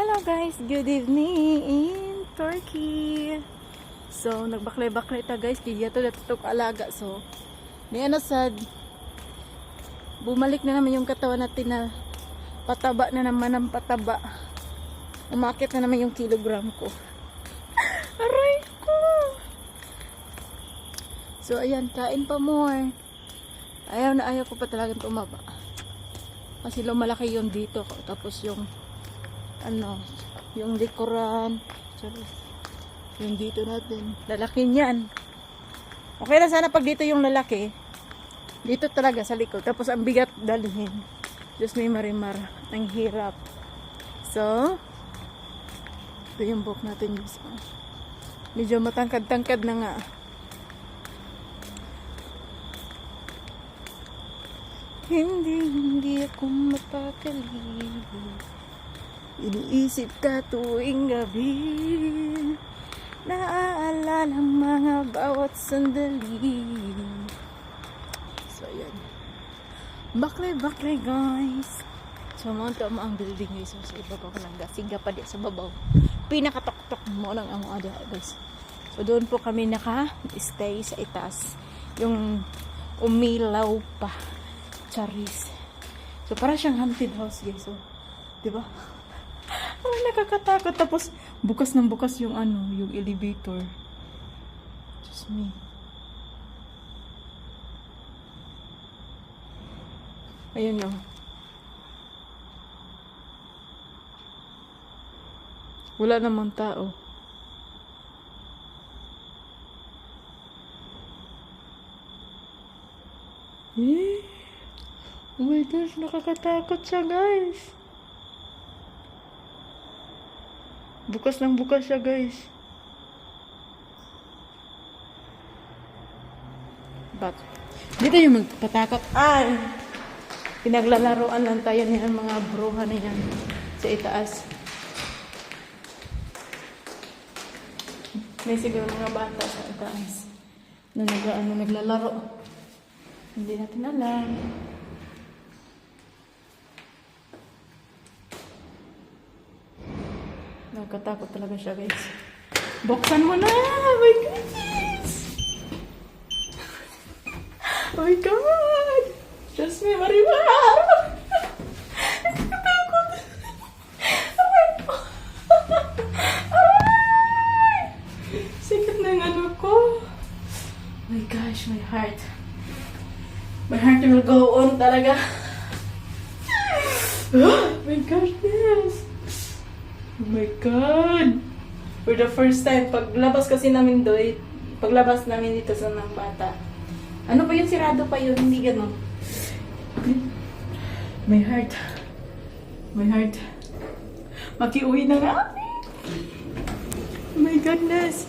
Hello guys, good evening in Turkey. So nagbaklay-baklay ta guys, kaya to datok alaga. So ni ano sad bumalik na naman yung katawan natin na pataba na naman ng pataba. Umakit na naman yung kilogram ko. Aray ko. So ayan, kain pa more. Ayaw ko pa talagang tumaba. Kasi lumalaki yung dito. Tapos yung ano, yung likuran. Yung dito natin. Lalaki niyan. Okay na sana pag dito yung lalaki. Dito talaga sa likod. Tapos ang bigat dalhin. Diyos may marimar. Ang hirap. So, ito yung buhok natin guys. Medyo matangkad-tangkad na nga. Hindi ako mapakali. Iniisip ka tuwing gabi. Naaalala ang mga bawat sandali. So, yan. Baklay guys. So, mga tama ang building guys. So, sa ibabaw ko lang. Siga pa di sa babaw. Pinakatok-tok mo lang ang ada guys. So, doon po kami naka-stay sa itaas. Yung umilaw pa. Charis. So, para siyang haunted house guys. So, diba? Ay, nakakatakot. Tapos, bukas ng bukas yung ano, yung elevator. Just me. Ayun yun. Wala namang tao. Oh my gosh, nakakatakot siya guys. Bukas ng bukas siya guys. But, dito yung magpatakot. Ay! Pinaglalaroan lang tayo niyan mga bruha na yan sa itaas. May siguro mga bata sa itaas na naglalaro. Hindi natin alam. Nakatakot talaga siya guys. Buksan mo na! Oh my goodness! Oh my god! Just me, Marimar! Nakatakot! Oh my god! Ay! Sikit na yung ano ko. Oh my gosh, my heart. My heart will go on talaga. Oh my goodness! Oh my God! For the first time, paglabas kasi namin doon, paglabas namin dito sa ng bata. Ano pa yun? Sirado pa yun. Hindi gano'n. My heart. My heart. Makiuwi na nga. Oh my goodness.